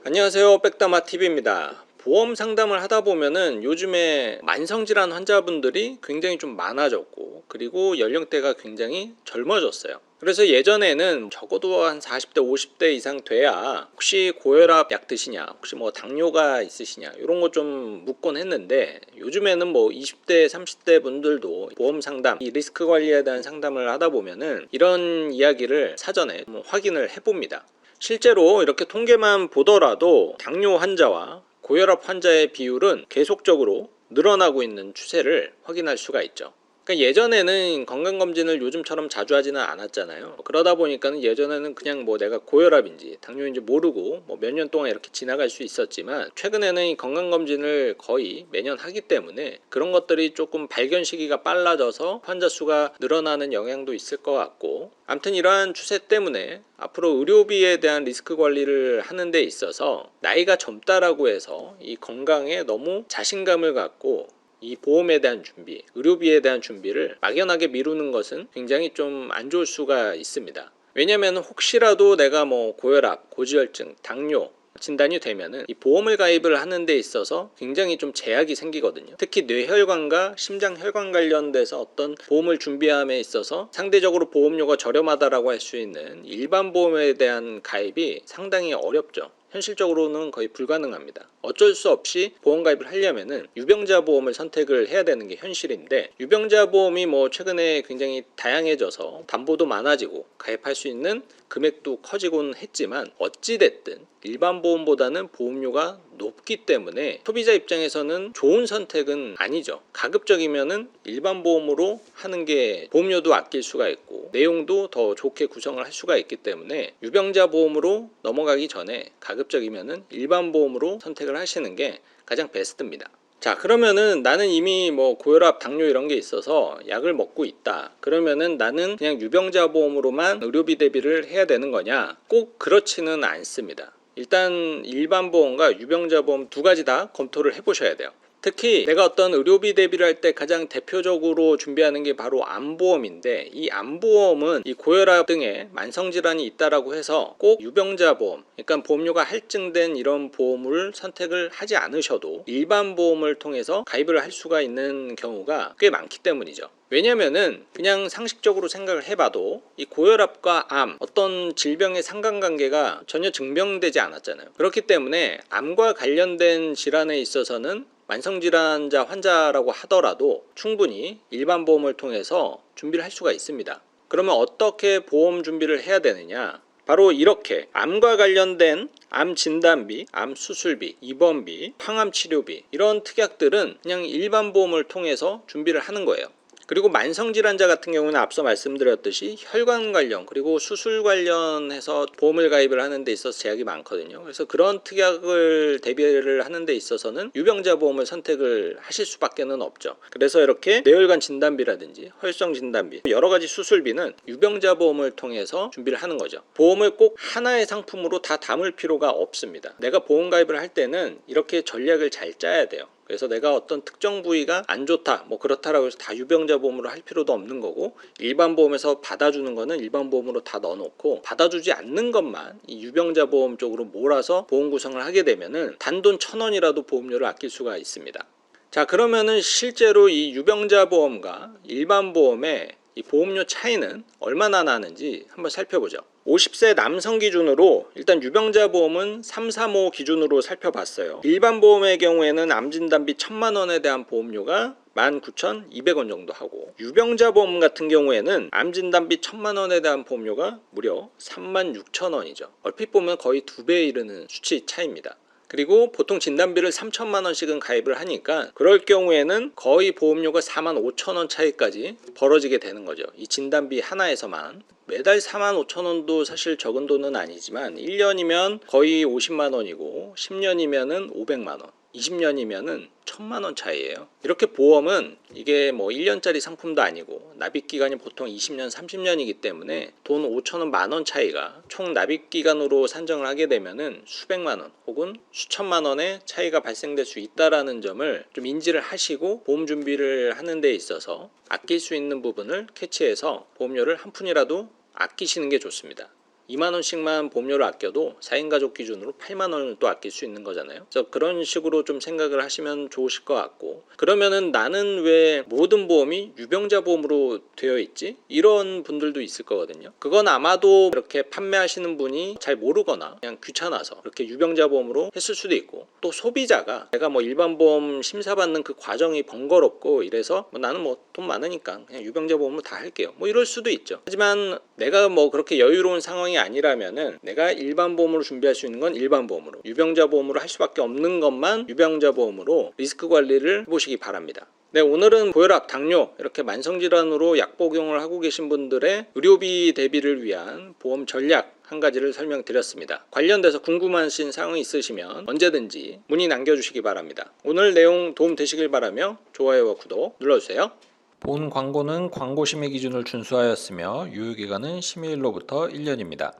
안녕하세요, 백다마TV입니다. 보험 상담을 하다 보면은 요즘에 만성질환 환자분들이 굉장히 좀 많아졌고, 그리고 연령대가 굉장히 젊어졌어요. 그래서 예전에는 적어도 한 40대 50대 이상 돼야 혹시 고혈압 약 드시냐, 혹시 뭐 당뇨가 있으시냐, 이런 거 좀 묻곤 했는데, 요즘에는 뭐 20대 30대 분들도 보험 상담, 이 리스크 관리에 대한 상담을 하다 보면은 이런 이야기를 사전에 확인을 해봅니다. 실제로 이렇게 통계만 보더라도 당뇨 환자와 고혈압 환자의 비율은 계속적으로 늘어나고 있는 추세를 확인할 수가 있죠. 그러니까 예전에는 건강검진을 요즘처럼 자주 하지는 않았잖아요. 그러다 보니까는 예전에는 그냥 뭐 내가 고혈압인지 당뇨인지 모르고 뭐 몇 년 동안 이렇게 지나갈 수 있었지만, 최근에는 이 건강검진을 거의 매년 하기 때문에 그런 것들이 조금 발견 시기가 빨라져서 환자 수가 늘어나는 영향도 있을 것 같고, 아무튼 이러한 추세 때문에 앞으로 의료비에 대한 리스크 관리를 하는 데 있어서 나이가 젊다라고 해서 이 건강에 너무 자신감을 갖고 이 보험에 대한 준비, 의료비에 대한 준비를 막연하게 미루는 것은 굉장히 좀 안 좋을 수가 있습니다. 왜냐면 혹시라도 내가 뭐 고혈압, 고지혈증, 당뇨 진단이 되면은 이 보험을 가입을 하는 데 있어서 굉장히 좀 제약이 생기거든요. 특히 뇌혈관과 심장혈관 관련돼서 어떤 보험을 준비함에 있어서 상대적으로 보험료가 저렴하다라고 할 수 있는 일반 보험에 대한 가입이 상당히 어렵죠. 현실적으로는 거의 불가능합니다. 어쩔 수 없이 보험 가입을 하려면은 유병자 보험을 선택을 해야 되는 게 현실인데, 유병자 보험이 뭐 최근에 굉장히 다양해져서 담보도 많아지고 가입할 수 있는 금액도 커지곤 했지만, 어찌됐든 일반 보험보다는 보험료가 높기 때문에 소비자 입장에서는 좋은 선택은 아니죠. 가급적이면은 일반 보험으로 하는 게 보험료도 아낄 수가 있고 내용도 더 좋게 구성을 할 수가 있기 때문에, 유병자 보험으로 넘어가기 전에 가급적이면은 일반 보험으로 선택을 하시는 게 가장 베스트입니다. 자, 그러면은 나는 이미 뭐 고혈압, 당뇨 이런 게 있어서 약을 먹고 있다. 그러면은 나는 그냥 유병자 보험으로만 의료비 대비를 해야 되는 거냐? 꼭 그렇지는 않습니다. 일단 일반 보험과 유병자 보험 두 가지 다 검토를 해보셔야 돼요. 특히 내가 어떤 의료비 대비를 할 때 가장 대표적으로 준비하는 게 바로 암보험인데, 이 암보험은 이 고혈압 등의 만성질환이 있다라고 해서 꼭 유병자 보험, 그러니까 보험료가 할증된 이런 보험을 선택을 하지 않으셔도 일반 보험을 통해서 가입을 할 수가 있는 경우가 꽤 많기 때문이죠. 왜냐면은 그냥 상식적으로 생각을 해봐도 이 고혈압과 암, 어떤 질병의 상관관계가 전혀 증명되지 않았잖아요. 그렇기 때문에 암과 관련된 질환에 있어서는 만성질환자 환자라고 하더라도 충분히 일반 보험을 통해서 준비를 할 수가 있습니다. 그러면 어떻게 보험 준비를 해야 되느냐? 바로 이렇게 암과 관련된 암 진단비, 암 수술비, 입원비, 항암 치료비, 이런 특약들은 그냥 일반 보험을 통해서 준비를 하는 거예요. 그리고 만성질환자 같은 경우는 앞서 말씀드렸듯이 혈관 관련 그리고 수술 관련해서 보험을 가입을 하는 데 있어서 제약이 많거든요. 그래서 그런 특약을 대비를 하는 데 있어서는 유병자 보험을 선택을 하실 수밖에 없죠. 그래서 이렇게 뇌혈관 진단비라든지 혈성 진단비, 여러 가지 수술비는 유병자 보험을 통해서 준비를 하는 거죠. 보험을 꼭 하나의 상품으로 다 담을 필요가 없습니다. 내가 보험 가입을 할 때는 이렇게 전략을 잘 짜야 돼요. 그래서 내가 어떤 특정 부위가 안 좋다, 뭐 그렇다라고 해서 다 유병자 보험으로 할 필요도 없는 거고, 일반 보험에서 받아주는 거는 일반 보험으로 다 넣어놓고, 받아주지 않는 것만 이 유병자 보험 쪽으로 몰아서 보험 구성을 하게 되면은 단돈 1,000원이라도 보험료를 아낄 수가 있습니다. 자, 그러면은 실제로 이 유병자 보험과 일반 보험의 이 보험료 차이는 얼마나 나는지 한번 살펴보죠. 50세 남성 기준으로 일단 유병자 보험은 335 기준으로 살펴봤어요. 일반 보험의 경우에는 암진단비 1,000만 원에 대한 보험료가 19,200원 정도 하고, 유병자 보험 같은 경우에는 암진단비 1,000만 원에 대한 보험료가 무려 36,000원이죠. 얼핏 보면 거의 2배에 이르는 수치 차이입니다. 그리고 보통 진단비를 3,000만 원씩은 가입을 하니까 그럴 경우에는 거의 보험료가 45,000원 차이까지 벌어지게 되는 거죠. 이 진단비 하나에서만. 매달 45,000원도 사실 적은 돈은 아니지만 1년이면 거의 50만 원이고 10년이면은 500만 원. 20년이면은 1,000만 원 차이예요. 이렇게 보험은 이게 뭐 1년짜리 상품도 아니고 납입 기간이 보통 20년, 30년이기 때문에 돈 5천원, 만원 차이가 총 납입 기간으로 산정을 하게 되면은 수백만 원 혹은 수천만 원의 차이가 발생될 수 있다라는 점을 좀 인지를 하시고 보험 준비를 하는 데 있어서 아낄 수 있는 부분을 캐치해서 보험료를 한 푼이라도 아끼시는 게 좋습니다. 2만 원씩만 보험료를 아껴도 4인 가족 기준으로 8만 원을 또 아낄 수 있는 거잖아요. 그래서 그런 식으로 좀 생각을 하시면 좋으실 것 같고, 그러면은 나는 왜 모든 보험이 유병자 보험으로 되어 있지? 이런 분들도 있을 거거든요. 그건 아마도 이렇게 판매하시는 분이 잘 모르거나 그냥 귀찮아서 이렇게 유병자 보험으로 했을 수도 있고, 또 소비자가 내가 뭐 일반 보험 심사받는 그 과정이 번거롭고 이래서 뭐 나는 뭐 돈 많으니까 그냥 유병자 보험으로 다 할게요, 뭐 이럴 수도 있죠. 하지만 내가 뭐 그렇게 여유로운 상황이 아니라면은 내가 일반 보험으로 준비할 수 있는 건 일반 보험으로, 유병자 보험으로 할 수밖에 없는 것만 유병자 보험으로 리스크 관리를 해보시기 바랍니다. 네, 오늘은 고혈압, 당뇨 이렇게 만성질환으로 약 복용을 하고 계신 분들의 의료비 대비를 위한 보험 전략 한 가지를 설명드렸습니다. 관련돼서 궁금하신 사항이 있으시면 언제든지 문의 남겨주시기 바랍니다. 오늘 내용 도움 되시길 바라며 좋아요와 구독 눌러주세요. 본 광고는 광고 심의 기준을 준수하였으며 유효기간은 심의일로부터 1년입니다.